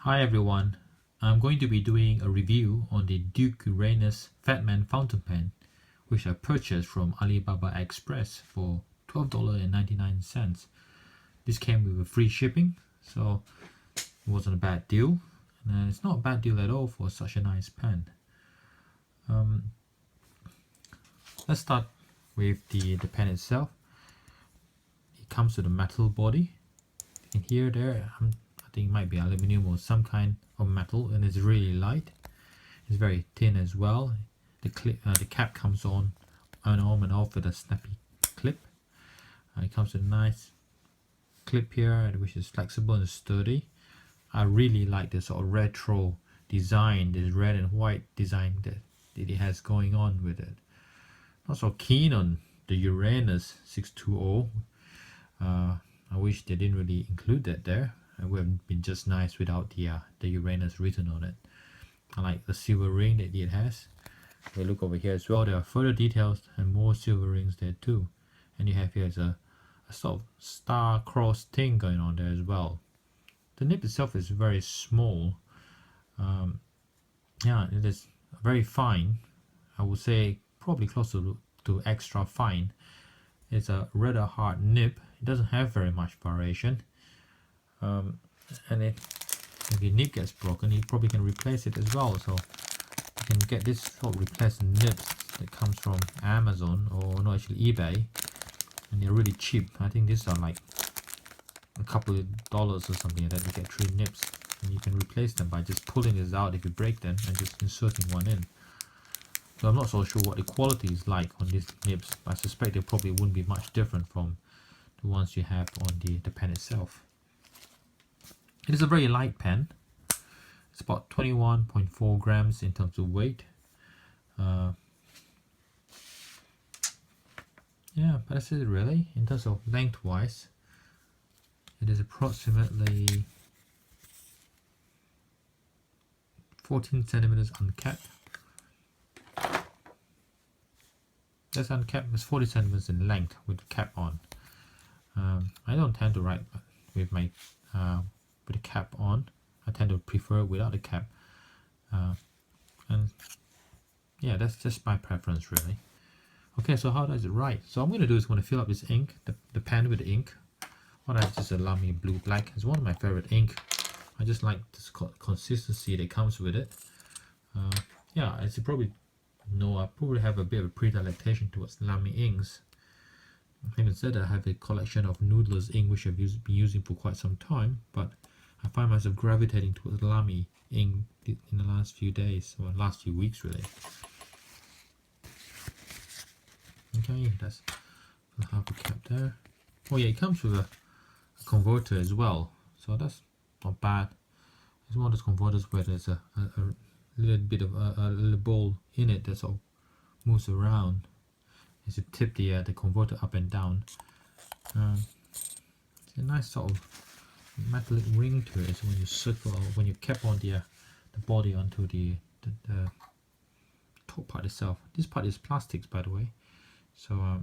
Hi everyone, I'm going to be doing a review on the Duke Uranus Fatman fountain pen which I purchased from Alibaba Express for $12.99. This came with a free shipping, so it wasn't a bad deal, and it's not a bad deal at all for such a nice pen. Let's start with the pen itself. It comes with a metal body, and I think it might be aluminum or some kind of metal, and it's really light. It's very thin as well. The cap comes on and off with a snappy clip. It comes with a nice clip here, which is flexible and sturdy. I really like this sort of retro design, this red and white design that it has going on with it. Not so keen on the Uranus 620. I wish they didn't really include that there. It would have been just nice without the Uranus written on it. I like the silver ring that it has. If we look over here as well, there are further details and more silver rings there too. And you have here is a sort of star-crossed thing going on there as well. The nib itself is very small. Yeah, it is very fine. I would say probably close to extra fine. It's a rather hard nib. It doesn't have very much variation. And if the nib gets broken, you probably can replace it as well. So you can get this sort of replaced nibs that comes from Amazon or not, actually eBay, and they're really cheap. I think these are like a couple of dollars or something like that. You get 3 nibs, and you can replace them by just pulling this out if you break them and just inserting one in. So I'm not so sure what the quality is like on these nibs, but I suspect they probably wouldn't be much different from the ones you have on the pen itself. It is a very light pen. It's about 21.4 grams in terms of weight. Yeah, but that's it really. In terms of lengthwise, it is approximately 14 centimeters uncapped. That's uncapped. It's 40 centimeters in length with the cap on. I don't tend to write with my with the cap on. I tend to prefer without the cap, and yeah, that's just my preference really. Okay, so how does it write? So I'm going to do is going to fill up this ink, the pen with the ink. What I have is a Lamy Blue Black. It's one of my favorite ink. I just like this consistency that comes with it. Yeah, as you probably know, I probably have a bit of a predilection towards Lamy inks. Having said that, I have a collection of Noodler's ink which I've been using for quite some time, but I find myself gravitating towards Lamy ink in the last few days, or last few weeks really. Okay, that's half the cap there. Oh yeah, it comes with a converter as well, so that's not bad. It's one of those converters where there's a little bit of a little ball in it that sort of moves around as you tip the converter up and down. It's a nice sort of metallic ring to it. So when you circle, or when you cap on the body onto the top part itself. This part is plastics, by the way, so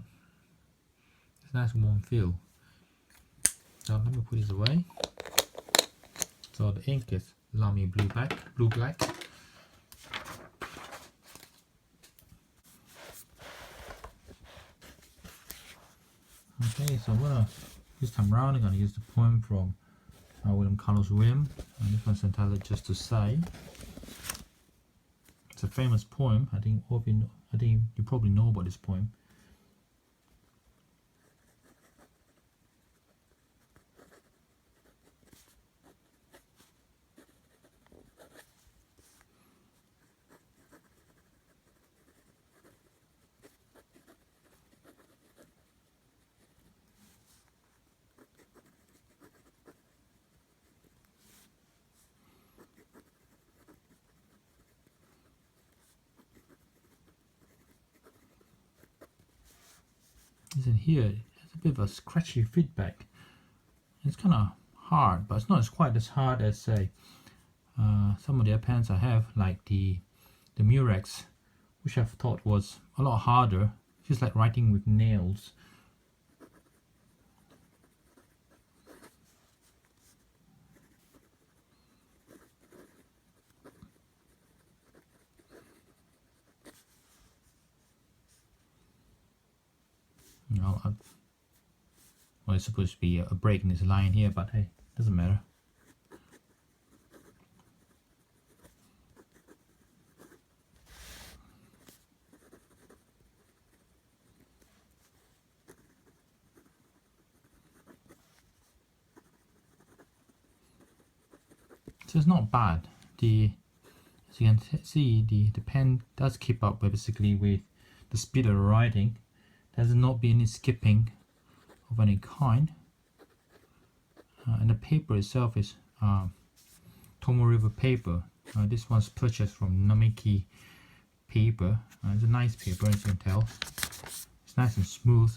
it's a nice warm feel. So let me put this away. So the ink is Lamy Blue Black. Okay, so this time round I'm gonna use the poem from William Carlos Williams, and this one's entitled "Just to Say." It's a famous poem. I think you probably know about this poem. In here, it's a bit of a scratchy feedback. It's kind of hard, but it's not quite as hard as say some of the pens I have, like the Murex, which I thought was a lot harder. Just like writing with nails. You know, well, it's supposed to be a break in this line here, but hey, doesn't matter. So it's not bad. As you can see, the pen does keep up basically with the speed of writing. There's not been any skipping of any kind. And the paper itself is Tomo River paper. This one's purchased from Namiki paper. It's a nice paper, as you can tell. It's nice and smooth.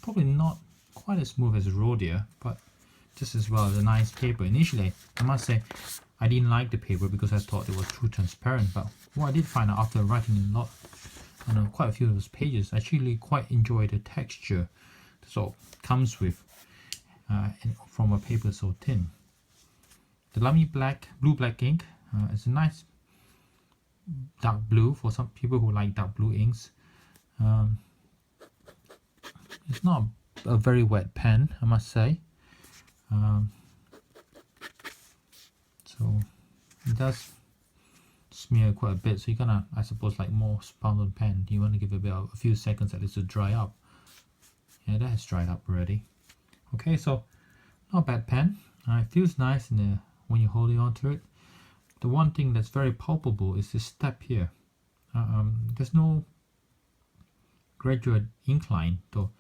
Probably not quite as smooth as Rhodia, but just as well as a nice paper. Initially, I must say, I didn't like the paper because I thought it was too transparent. But what I did find out after writing a lot, quite a few of those pages, I actually quite enjoy the texture that sort of comes with from a paper so thin. The Lamy blue black ink is a nice dark blue for some people who like dark blue inks. It's not a very wet pen, I must say. So it does smear quite a bit, so you're gonna, I suppose, like more fountain pen, you want to give it a few seconds at least to dry up. Yeah, that has dried up already. Okay, so not a bad pen. It feels nice when you're holding on to it. The one thing that's very palpable is this step here. There's no graduate incline, though.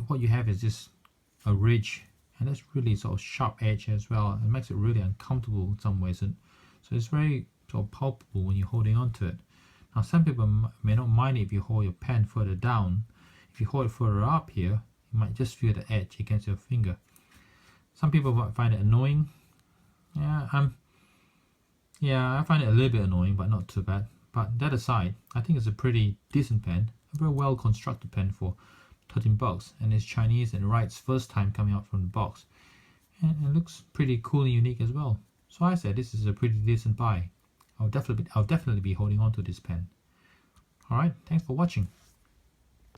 What you have is just a ridge, and that's really sort of sharp edge as well. It makes it really uncomfortable in some ways, and so it's very sort of palpable when you're holding on to it. Now, some people may not mind if you hold your pen further down. If you hold it further up here, you might just feel the edge against your finger. Some people might find it annoying. I find it a little bit annoying, but not too bad. But that aside, I think it's a pretty decent pen, a very well constructed pen for $13, and it's Chinese and writes first time coming out from the box, and it looks pretty cool and unique as well. So I said this is a pretty decent buy. I'll definitely be holding on to this pen. Alright, thanks for watching.